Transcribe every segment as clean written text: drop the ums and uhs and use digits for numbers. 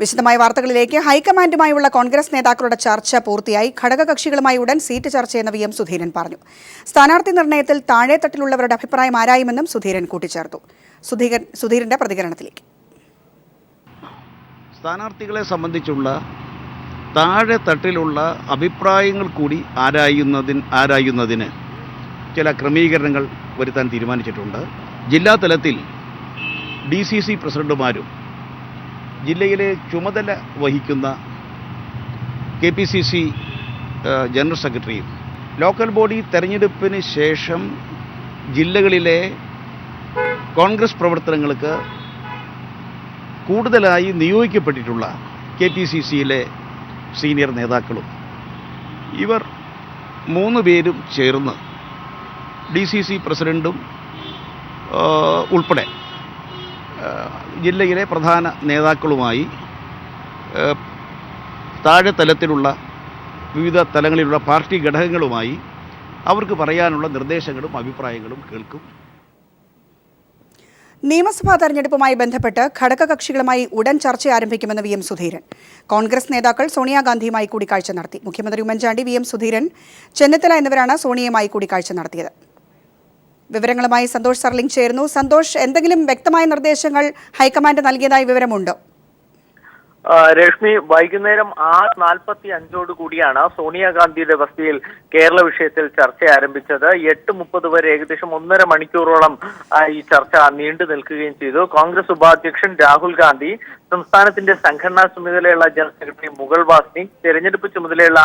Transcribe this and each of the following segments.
വിശദമായ വാർത്തകളിലേക്ക്. ഹൈക്കമാൻഡുമായുള്ള കോൺഗ്രസ് നേതാക്കളുടെ ചർച്ച പൂർത്തിയായി. ഘടകകക്ഷികളുമായി ഉടൻ സീറ്റ് ചർച്ചയെന്ന് VM സുധീരൻ പറഞ്ഞു. സ്ഥാനാർത്ഥി നിർണയത്തിൽ താഴെത്തട്ടിലുള്ളവരുടെ അഭിപ്രായം ആരായുമെന്നും സുധീരൻ കൂട്ടിച്ചേർത്തു. സുധീരന്റെ പ്രതികരണത്തിലേക്ക്. സ്ഥാനാർത്ഥികളെ സംബന്ധിച്ചുള്ള താഴെത്തട്ടിലുള്ള അഭിപ്രായങ്ങൾ കൂടി ആരായുന്നതിന് ചില ക്രമീകരണങ്ങൾ വരുത്താൻ തീരുമാനിച്ചിട്ടുണ്ട്. ജില്ലാ തലത്തിൽ DCC പ്രസിഡന്റുമാരും ജില്ലയിലെ ചുമതല വഹിക്കുന്ന KPCC ജനറൽ സെക്രട്ടറിയും ലോക്കൽ ബോഡി തെരഞ്ഞെടുപ്പിന് ശേഷം ജില്ലകളിലെ കോൺഗ്രസ് പ്രവർത്തനങ്ങൾക്ക് കൂടുതലായി നിയോഗിക്കപ്പെട്ടിട്ടുള്ള KPCCയിലെ സീനിയർ നേതാക്കളും ഇവർ 3 പേരും ചേർന്ന് DCC പ്രസിഡന്റും ഉൾപ്പെടെ ജില്ലയിലെ പ്രധാന നേതാക്കളുമായി താഴെ തലത്തിലുള്ള വിവിധ തലങ്ങളിലുള്ള പാർട്ടി ഘടകങ്ങളുമായി അവർക്ക് പറയാനുള്ള നിർദ്ദേശങ്ങളും അഭിപ്രായങ്ങളും കേൾക്കും. നിയമസഭാ തെരഞ്ഞെടുപ്പുമായി ബന്ധപ്പെട്ട് ഘടകകക്ഷികളുമായി ഉടൻ ചർച്ച ആരംഭിക്കുമെന്ന് VM സുധീരൻ. കോൺഗ്രസ് നേതാക്കൾ സോണിയാഗാന്ധിയുമായി കൂടിക്കാഴ്ച നടത്തി. മുഖ്യമന്ത്രി ഉമ്മൻചാണ്ടി, VM സുധീരൻ, ചെന്നിത്തല എന്നിവരാണ് സോണിയയുമായി കൂടിക്കാഴ്ച നടത്തിയത്. വിവരങ്ങളുമായി സന്തോഷ് സർലിംഗ് ചേരുന്നു. സന്തോഷ്, എന്തെങ്കിലും വ്യക്തമായ നിർദ്ദേശങ്ങൾ ഹൈക്കമാൻഡ് നൽകിയതായി വിവരമുണ്ടോ? രശ്മി, വൈകുന്നേരം 6:45 കൂടിയാണ് സോണിയാഗാന്ധിയുടെ വസതിയിൽ കേരള വിഷയത്തിൽ ചർച്ച ആരംഭിച്ചത്. 8:30 വരെ ഏകദേശം 1.5 മണിക്കൂറോളം ഈ ചർച്ച നീണ്ടു നിൽക്കുകയും ചെയ്തു. കോൺഗ്രസ് ഉപാധ്യക്ഷൻ രാഹുൽ ഗാന്ധി, സംസ്ഥാനത്തിന്റെ സംഘടനാ ചുമതലയുള്ള ജനറൽ സെക്രട്ടറി മുഗൾ വാസ്നിക്, തെരഞ്ഞെടുപ്പ് ചുമതലയുള്ള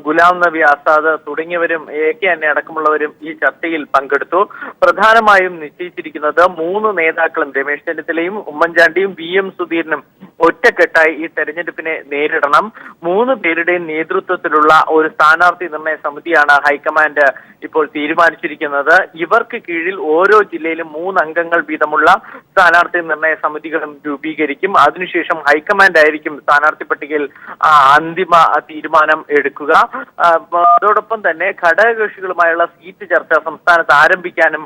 ഗുലാം നബി ആസാദ് തുടങ്ങിയവരും AK അന്നെ അടക്കമുള്ളവരും ഈ ചർച്ചയിൽ പങ്കെടുത്തു. പ്രധാനമായും നിശ്ചയിച്ചിരിക്കുന്നത് 3 നേതാക്കളും രമേശ് ചെന്നിത്തലയും ഉമ്മൻചാണ്ടിയും VM സുധീരനും ഒറ്റക്കെട്ടായി ഈ തെരഞ്ഞെടുപ്പിനെ നേരിടണം. 3 പേരുടെയും നേതൃത്വത്തിലുള്ള ഒരു സ്ഥാനാർത്ഥി നിർണയ സമിതിയാണ് ഹൈക്കമാൻഡ് ഇപ്പോൾ തീരുമാനിച്ചിരിക്കുന്നത്. ഇവർക്ക് കീഴിൽ ഓരോ ജില്ലയിലും 3 അംഗങ്ങൾ വീതമുള്ള സ്ഥാനാർത്ഥി നിർണയ സമിതികളും രൂപീകരിക്കും. അതിനുശേഷം ഹൈക്കമാൻഡ് ആയിരിക്കും സ്ഥാനാർത്ഥി പട്ടികയിൽ അന്തിമ തീരുമാനം എടുക്കുക. അതോടൊപ്പം തന്നെ ഘടകകക്ഷികളുമായുള്ള സീറ്റ് ചർച്ച സംസ്ഥാനത്ത് ആരംഭിക്കാനും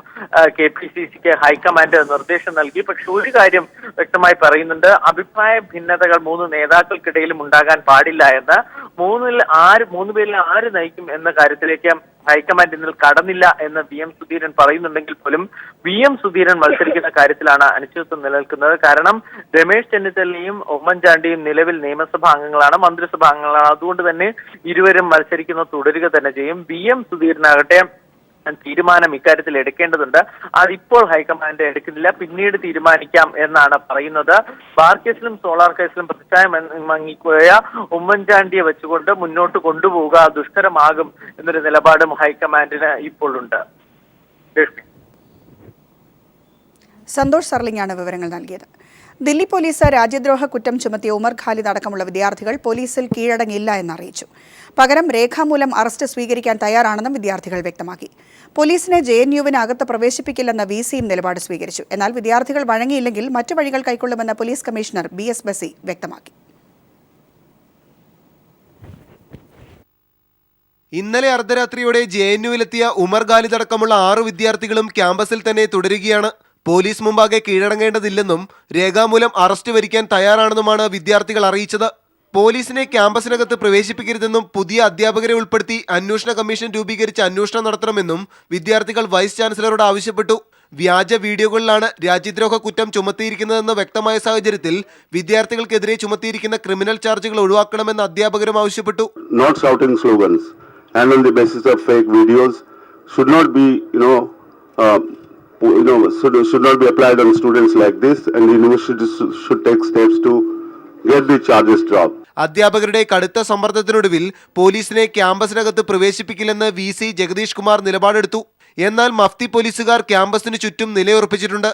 KPCCക്ക് ഹൈക്കമാൻഡ് നിർദ്ദേശം നൽകി. പക്ഷെ ഒരു കാര്യം വ്യക്തമായി പറയുന്നുണ്ട്, അഭിപ്രായ ഭിന്നതകൾ 3 നേതാക്കൾക്കിടയിലും ഉണ്ടാകാൻ പാടില്ല എന്ന്. 3 പേരിൽ ആര് നയിക്കും എന്ന കാര്യത്തിലേക്ക് ഹൈക്കമാൻഡ് ഇന്നലെ കടന്നില്ല എന്ന് VM സുധീരൻ പറയുന്നുണ്ടെങ്കിൽ പോലും VM സുധീരൻ മത്സരിക്കുന്ന കാര്യത്തിലാണ് അനിശ്ചിതത്വം നിലനിൽക്കുന്നത്. കാരണം രമേശ് ചെന്നിത്തലയും ഉമ്മൻചാണ്ടിയും നിലവിൽ നിയമസഭാ അംഗങ്ങളാണ്, മന്ത്രിസഭാ അംഗങ്ങളാണ്. അതുകൊണ്ട് തന്നെ ഇരുവരും മത്സരിക്കുന്നത് തുടരുക തന്നെ ചെയ്യും. VM സുധീരനാകട്ടെ തീരുമാനം ഇക്കാര്യത്തിൽ എടുക്കേണ്ടതുണ്ട്. അതിപ്പോൾ ഹൈക്കമാൻഡ് എടുക്കുന്നില്ല, പിന്നീട് തീരുമാനിക്കാം എന്നാണ് പറയുന്നത്. ബാർ കേസിലും സോളാർ കേസിലും പ്രതിച്ഛായ മങ്ങിപ്പോയ ഉമ്മൻചാണ്ടിയെ വെച്ചുകൊണ്ട് മുന്നോട്ട് കൊണ്ടുപോവുക ദുഷ്കരമാകും എന്നൊരു നിലപാടും ഹൈക്കമാൻഡിന് ഇപ്പോൾ ഉണ്ട്. സന്തോഷ് സർലിംഗാണ് വിവരങ്ങൾ നൽകിയത്. ദില്ലി പോലീസ് രാജ്യദ്രോഹ കുറ്റം ചുമത്തിയ ഉമർ ഖാലിദ് അടക്കമുള്ള വിദ്യാർത്ഥികൾ പോലീസിൽ കീഴടങ്ങില്ല എന്നറിയിച്ചു. പകരം രേഖാമൂലം അറസ്റ്റ് സ്വീകരിക്കാൻ തയ്യാറാണെന്നും വിദ്യാർത്ഥികൾ വ്യക്തമാക്കി. പോലീസിനെ JNUവിന് അകത്ത് പ്രവേശിപ്പിക്കില്ലെന്ന VCയും നിലപാട് സ്വീകരിച്ചു. എന്നാൽ വിദ്യാർത്ഥികൾ വഴങ്ങിയില്ലെങ്കിൽ മറ്റു വഴികൾ കൈക്കൊള്ളുമെന്ന് പോലീസ് കമ്മീഷണർ BS ബസി വ്യക്തമാക്കി. ഇന്നലെ അർദ്ധരാത്രിയോടെ JNUവിലെത്തിയ ഉമർ ഖാലിദ് അടക്കമുള്ള 6 വിദ്യാർത്ഥികളും ക്യാമ്പസിൽ തന്നെ തുടരുകയാണ്. പോലീസ് മുമ്പാകെ കീഴടങ്ങേണ്ടതില്ലെന്നും രേഖാമൂലം അറസ്റ്റ് വരിക്കാൻ തയ്യാറാണെന്നുമാണ് വിദ്യാർത്ഥികൾ അറിയിച്ചത്. പോലീസിനെ ക്യാമ്പസിനകത്ത് പ്രവേശിപ്പിക്കരുതെന്നും പുതിയ അധ്യാപകരെ ഉൾപ്പെടുത്തി അന്വേഷണ കമ്മീഷൻ രൂപീകരിച്ച് അന്വേഷണം നടത്തണമെന്നും വിദ്യാർത്ഥികൾ വൈസ് ചാൻസലറോട് ആവശ്യപ്പെട്ടു. വ്യാജ വീഡിയോകളിലാണ് രാജ്യദ്രോഹ കുറ്റം ചുമത്തിയിരിക്കുന്നതെന്ന് വ്യക്തമായ സാഹചര്യത്തിൽ വിദ്യാർത്ഥികൾക്കെതിരെ ചുമത്തിയിരിക്കുന്ന ക്രിമിനൽ ചാർജുകൾ ഒഴിവാക്കണമെന്ന് അധ്യാപകരും ആവശ്യപ്പെട്ടു. Not shouting slogans and on the basis of fake videos should not be should not be applied on students like this, and the university should take steps to get the charges dropped. അധ്യാപകരുടെ കടുത്ത സമ്മർദ്ദത്തിനൊടുവിൽ പോലീസിനെ ക്യാമ്പസിനകത്ത് പ്രവേശിപ്പിക്കില്ലെന്ന് VC Jagdish Kumar നിലപാടെടുത്തു. എന്നാൽ മഫ്തി പോലീസുകാർ ക്യാമ്പസിന് ചുറ്റും നിലയുറപ്പിച്ചിട്ടുണ്ട്.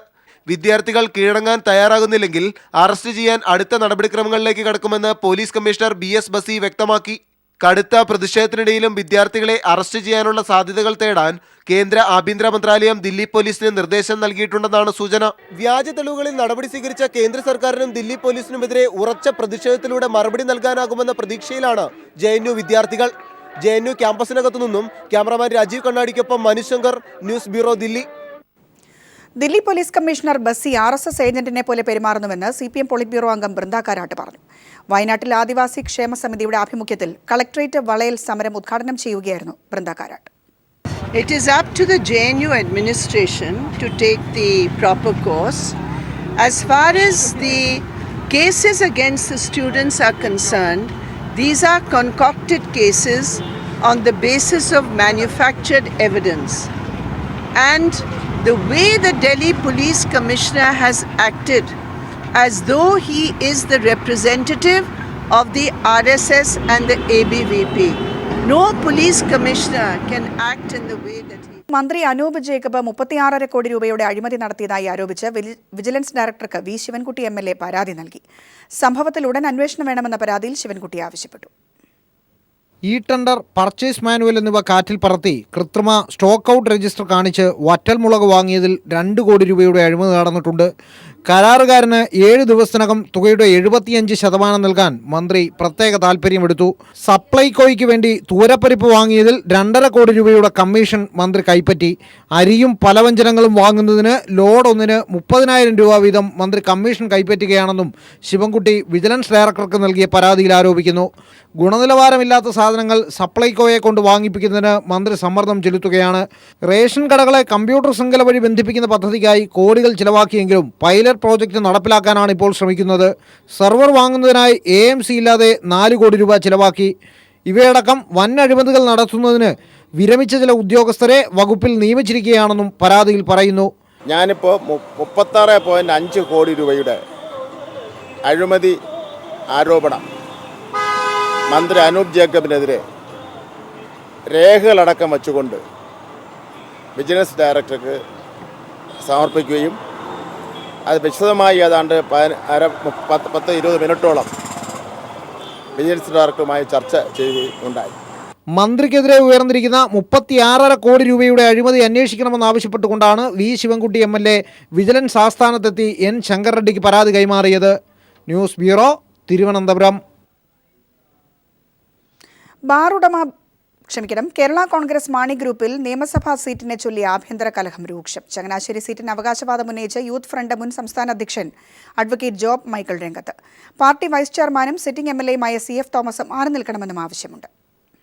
വിദ്യാർത്ഥികൾ കീഴടങ്ങാൻ തയ്യാറാകുന്നില്ലെങ്കിൽ arrest ചെയ്യാൻ അടുത്ത നടപടിക്രമങ്ങളിലേക്ക് കടക്കുമെന്ന് police commissioner BS ബസി വ്യക്തമാക്കി. കടുത്ത പ്രതിഷേധത്തിനിടയിലും വിദ്യാർത്ഥികളെ അറസ്റ്റ് ചെയ്യാനുള്ള സാധ്യതകൾ തേടാൻ കേന്ദ്ര ആഭ്യന്തര മന്ത്രാലയം ദില്ലി പോലീസിന് നിർദ്ദേശം നൽകിയിട്ടുണ്ടെന്നാണ് സൂചന. വ്യാജ തെളിവുകളിൽ നടപടി സ്വീകരിച്ച കേന്ദ്ര സർക്കാരിനും ദില്ലി പോലീസിനുമെതിരെ ഉറച്ച പ്രതിഷേധത്തിലൂടെ മറുപടി നൽകാനാകുമെന്ന പ്രതീക്ഷയിലാണ് JNU വിദ്യാർത്ഥികൾ. JNU ക്യാമ്പസിനകത്തു നിന്നും ക്യാമറാമാൻ രാജീവ് കണ്ണാടിക്കൊപ്പം Manu Shankar, news bureau, Delhi. Delhi police commissioner Bassi RSS ഏജന്റിനെ പോലെ പെരുമാറുന്നുവെന്ന് CPM പോളിറ്റ് ബ്യൂറോ അംഗം ബൃന്ദ കാരാട്ട് പറഞ്ഞു. വയനാട്ടിൽ ആദിവാസി ക്ഷേമ സമിതിയുടെ ആഭിമുഖ്യത്തിൽ കളക്ടറേറ്റ് വളയൽ സമരം ഉദ്ഘാടനം ചെയ്യുകയായിരുന്നു Brinda Karat. It is up to the JNU administration to take the proper course. As far as the cases against the students are concerned, these are concocted cases on the basis of manufactured evidence. And the way the Delhi Police Commissioner has acted as though he is the representative of the RSS and the ABVP. No police commissioner can act in the way that he. മന്ത്രി Anoop Jacob 36.5 കോടി രൂപയുടെ അഴിമതി നടത്തിയതായി ആരോപിച്ച് vigilance ഡയറക്ടർക്ക് V. Sivankutty MLA പരാതി നൽകി. സംഭവത്തിൽ ഉടൻ അന്വേഷണം വേണമെന്ന പരാതിയിൽ ശിവൻകുട്ടി ആവശ്യപ്പെട്ടു. ഈ ടെൻഡർ, പർച്ചേസ് മാനുവൽ എന്നിവ കാറ്റിൽ പറത്തി കൃത്രിമ സ്റ്റോക്ക് ഔട്ട് രജിസ്റ്റർ കാണിച്ച് വറ്റൽമുളക് വാങ്ങിയതിൽ 2 കോടി രൂപയുടെ അഴിമതി നടന്നിട്ടുണ്ട്. കരാറുകാരന് 7 ദിവസത്തിനകം തുകയുടെ 75% നൽകാൻ മന്ത്രി പ്രത്യേക താൽപ്പര്യമെടുത്തു. സപ്ലൈകോയ്ക്ക് വേണ്ടി തൂരപ്പരിപ്പ് വാങ്ങിയതിൽ 2.5 കോടി രൂപയുടെ കമ്മീഷൻ മന്ത്രി കൈപ്പറ്റി. അരിയും പലവ്യഞ്ജനങ്ങളും വാങ്ങുന്നതിന് ലോഡ് ഒന്നിന് 30,000 രൂപ വീതം മന്ത്രി കമ്മീഷൻ കൈപ്പറ്റുകയാണെന്നും ശിവൻകുട്ടി വിജിലൻസ് ഡയറക്ടർക്ക് നൽകിയ പരാതിയിൽ ആരോപിക്കുന്നു. ഗുണനിലവാരമില്ലാത്ത സാധനങ്ങൾ സപ്ലൈകോയെ കൊണ്ട് വാങ്ങിപ്പിക്കുന്നതിന് മന്ത്രി സമ്മർദ്ദം ചെലുത്തുകയാണ്. റേഷൻ കടകളെ കമ്പ്യൂട്ടർ ശൃംഖല വഴി ബന്ധിപ്പിക്കുന്ന പദ്ധതിക്കായി കോടികൾ ചിലവാക്കിയെങ്കിലും പൈലറ്റ് പ്രോജക്റ്റ് നടപ്പിലാക്കാനാണ് ഇപ്പോൾ ശ്രമിക്കുന്നത്. സെർവർ വാങ്ങുന്നതിനായി AMC ഇല്ലാതെ 4 കോടി രൂപ ചിലവാക്കി. ഇവയടക്കം വൻ അഴിമതികൾ നടത്തുന്നതിന് വിരമിച്ച ചില ഉദ്യോഗസ്ഥരെ വകുപ്പിൽ നിയമിച്ചിരിക്കുകയാണെന്നും പരാതിയിൽ പറയുന്നു. ഞാനിപ്പോൾ 36.5 കോടി രൂപയുടെ അഴിമതി ആരോപണം മന്ത്രി അനൂപ് ജേക്കബിനെതിരെ രേഖകളടക്കം വച്ചുകൊണ്ട് വിജിലൻസ് ഡയറക്ടർക്ക് സമർപ്പിക്കുകയും അത് വിശദമായി ഏതാണ്ട് 10-20 മിനിറ്റോളം വിജിലൻസ് ഡയറക്ടറുമായി ചർച്ച ചെയ്യുകയുണ്ടായി. മന്ത്രിക്കെതിരെ ഉയർന്നിരിക്കുന്ന 36.5 കോടി രൂപയുടെ അഴിമതി അന്വേഷിക്കണമെന്നാവശ്യപ്പെട്ടുകൊണ്ടാണ് V. ശിവൻകുട്ടി MLA വിജിലൻസ് ആസ്ഥാനത്തെത്തി N. ശങ്കർ റെഡ്ഡിക്ക് പരാതി കൈമാറിയത്. News bureau, Thiruvananthapuram. Kerala Congress Mani ഗ്രൂപ്പിൽ നിയമസഭാ സീറ്റിനെ ചൊല്ലി ആഭ്യന്തര കലഹം രൂക്ഷം. ചങ്ങനാശ്ശേരി സീറ്റിന് അവകാശവാദം ഉന്നയിച്ച് യൂത്ത് ഫ്രണ്ട് മുൻ സംസ്ഥാന അധ്യക്ഷൻ അഡ്വക്കേറ്റ് ജോബ് മൈക്കിൾ രംഗത്ത്. പാർട്ടി വൈസ് ചെയർമാനും സിറ്റിംഗ് MLAയുമായ CF തോമസ് മാറി നിൽക്കണമെന്നും ആവശ്യമുണ്ട്.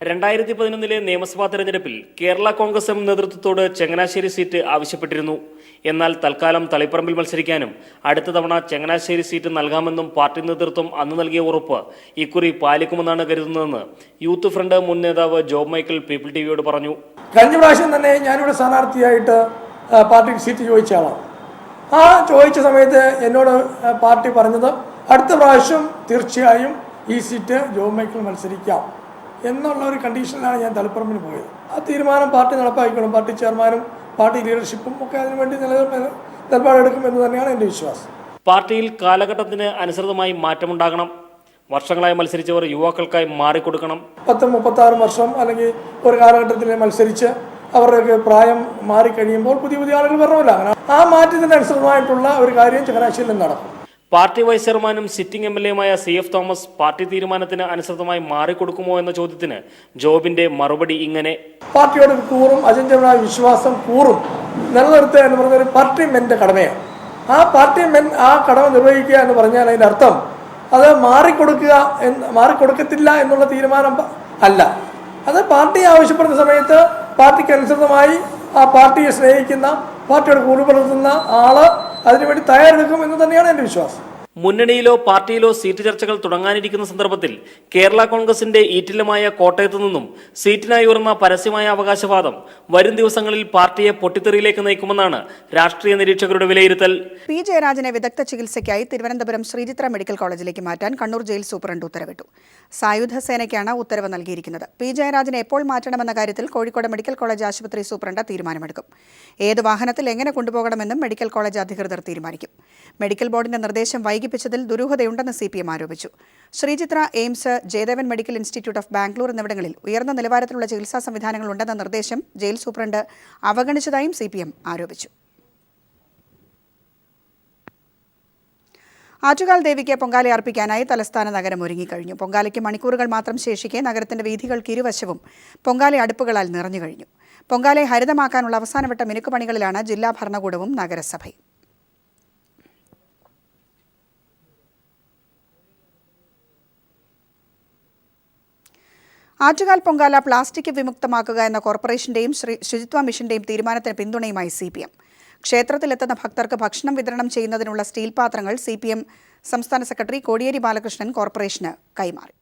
2011 നിയമസഭാ തെരഞ്ഞെടുപ്പിൽ കേരള കോൺഗ്രസ് എം നേതൃത്വത്തോട് ചങ്ങനാശ്ശേരി സീറ്റ് ആവശ്യപ്പെട്ടിരുന്നു. എന്നാൽ തൽക്കാലം തളിപ്പറമ്പിൽ മത്സരിക്കാനും അടുത്ത തവണ ചങ്ങനാശ്ശേരി സീറ്റ് നൽകാമെന്നും പാർട്ടി നേതൃത്വം അന്ന് നൽകിയ ഉറപ്പ് ഇക്കുറി പാലിക്കുമെന്നാണ് കരുതുന്നതെന്ന് യൂത്ത് ഫ്രണ്ട് മുൻ നേതാവ് ജോബ് മൈക്കിൾ പീപ്പിൾ TVയോട് പറഞ്ഞു. കഴിഞ്ഞ പ്രാവശ്യം തന്നെ ഞാനിവിടെ സ്ഥാനാർത്ഥിയായിട്ട് പാർട്ടിക്ക് സീറ്റ് ചോദിച്ച ആളാണ്. ആ ചോദിച്ച സമയത്ത് എന്നോട് പാർട്ടി പറഞ്ഞത് അടുത്ത പ്രാവശ്യം തീർച്ചയായും ഈ സീറ്റ് ജോബ് മൈക്കിൾ മത്സരിക്കാം എന്നുള്ള ഒരു കണ്ടീഷനിലാണ് ഞാൻ തളിപ്പറമ്പിന് പോയത്. ആ തീരുമാനം പാർട്ടി നടപ്പാക്കിക്കണം. പാർട്ടി ചെയർമാനും പാർട്ടി ലീഡർഷിപ്പും ഒക്കെ അതിനുവേണ്ടി നിലപാടെടുക്കുമെന്ന് തന്നെയാണ് എൻ്റെ വിശ്വാസം. പാർട്ടിയിൽ കാലഘട്ടത്തിന് അനുസൃതമായി മാറ്റമുണ്ടാകണം. വർഷങ്ങളായി മത്സരിച്ചവർ യുവാക്കൾക്കായി മാറിക്കൊടുക്കണം. 36 വർഷം അല്ലെങ്കിൽ ഒരു കാലഘട്ടത്തിൽ മത്സരിച്ച് അവരുടെയൊക്കെ പ്രായം മാറിക്കഴിയുമ്പോൾ പുതിയ ആളുകൾ വരണമല്ല. അങ്ങനെ ആ മാറ്റത്തിന് അനുസൃതമായിട്ടുള്ള ഒരു കാര്യം ചങ്ങനാശ്ശേരിയിൽ നടക്കും. പാർട്ടി വൈസ് ചെയർമാനും സിറ്റിംഗ് MLAയുമായ CF തോമസ് പാർട്ടി തീരുമാനത്തിന് അനുസൃതമായി മാറിക്കൊടുക്കുമോ എന്ന ചോദ്യത്തിന് ജോബിന്റെ മറുപടി ഇങ്ങനെ: പാർട്ടിയോട് കൂറും അചഞ്ചലമായ വിശ്വാസം കൂറും നിലനിർത്തുക എന്ന് പറഞ്ഞ ഒരു പാർട്ടി മെൻ്റെ കടമയാണ്. ആ പാർട്ടി മെൻ ആ കടമ നിർവഹിക്കുക എന്ന് പറഞ്ഞാൽ അതിൻ്റെ അർത്ഥം അത് മാറിക്കൊടുക്കത്തില്ല എന്നുള്ള തീരുമാനം അല്ല. അത് പാർട്ടി ആവശ്യപ്പെടുന്ന സമയത്ത് പാർട്ടിക്ക് അനുസൃതമായി ആ പാർട്ടിയെ സ്നേഹിക്കുന്ന, പാർട്ടിയോട് കൂറുപുലർത്തുന്ന ആള് അതിനുവേണ്ടി തയ്യാറെടുക്കും എന്ന് തന്നെയാണ് എൻ്റെ വിശ്വാസം. മുന്നണിയിലോ പാർട്ടിയിലോ സീറ്റ് ചർച്ചകൾ തുടങ്ങാനിരിക്കുന്ന സന്ദർഭത്തിൽ കേരള കോൺഗ്രസിന്റെ ഈറ്റില്ലമായ കോട്ടയത്തു നിന്നും സീറ്റിനായി ഉയർന്ന പരസ്യമായ അവകാശവാദം വരും ദിവസങ്ങളിൽ പാർട്ടിയെ പൊട്ടിത്തെറിയിലേക്ക് നയിക്കുമെന്നാണ് രാഷ്ട്രീയ നിരീക്ഷകരുടെ വിലയിരുത്തൽ. P. ജയരാജനെ വിദഗ്ധ ചികിത്സയ്ക്കായി തിരുവനന്തപുരം ശ്രീചിത്ര മെഡിക്കൽ കോളേജിലേക്ക് മാറ്റാൻ കണ്ണൂർ ജയിൽ സൂപ്രണ്ട് ഉത്തരവിട്ടു. സായുധ സേനയ്ക്കാണ് ഉത്തരവ് നൽകിയിരിക്കുന്നത്. P. ജയരാജനെ എപ്പോൾ മാറ്റണമെന്ന കാര്യത്തിൽ കോഴിക്കോട് മെഡിക്കൽ കോളേജ് ആശുപത്രി സൂപ്രണ്ട് തീരുമാനമെടുക്കും. ഏത് വാഹനത്തിൽ എങ്ങനെ കൊണ്ടുപോകണമെന്നും മെഡിക്കൽ കോളേജ് അധികൃതർ തീരുമാനിക്കും. മെഡിക്കൽ ബോർഡിന്റെ നിർദ്ദേശം വൈകിപ്പിച്ചതിൽ ദുരൂഹതയുണ്ടെന്ന് CPM ആരോപിച്ചു. Sreechitra, AIIMS, Jayadevan medical institute of Bangalore എന്നിവിടങ്ങളിൽ ഉയർന്ന നിലവാരത്തിലുള്ള ചികിത്സാ സംവിധാനങ്ങളുണ്ടെന്ന നിർദ്ദേശം ജയിൽ സൂപ്രണ്ട് അവഗണിച്ചതായും CPM ആരോപിച്ചു. ആറ്റുകാൽ ദേവിക്ക് പൊങ്കാല അർപ്പിക്കാനായി തലസ്ഥാന നഗരം ഒരുങ്ങിക്കഴിഞ്ഞു. പൊങ്കാലയ്ക്ക് മണിക്കൂറുകൾ മാത്രം ശേഷിക്കെ നഗരത്തിന്റെ വീഥികൾക്ക് ഇരുവശവും പൊങ്കാല അടുപ്പുകളാൽ നിറഞ്ഞു കഴിഞ്ഞു. പൊങ്കാലയെ ഹരിതമാക്കാനുള്ള അവസാനവട്ട മിനുക്കുപണികളിലാണ് ജില്ലാ ഭരണകൂടവും നഗരസഭയും. ആറ്റുകാൽ പൊങ്കാല പ്ലാസ്റ്റിക് വിമുക്തമാക്കുക എന്ന കോർപ്പറേഷന്റെയും ശുചിത്വ മിഷന്റെയും തീരുമാനത്തിന് പിന്തുണയുമായി CPM. ക്ഷേത്രത്തിലെത്തുന്ന ഭക്തർക്ക് ഭക്ഷണം വിതരണം ചെയ്യുന്നതിനുള്ള സ്റ്റീൽ പാത്രങ്ങൾ CPM സംസ്ഥാന സെക്രട്ടറി കോടിയേരി ബാലകൃഷ്ണൻ കോർപ്പറേഷന് കൈമാറി.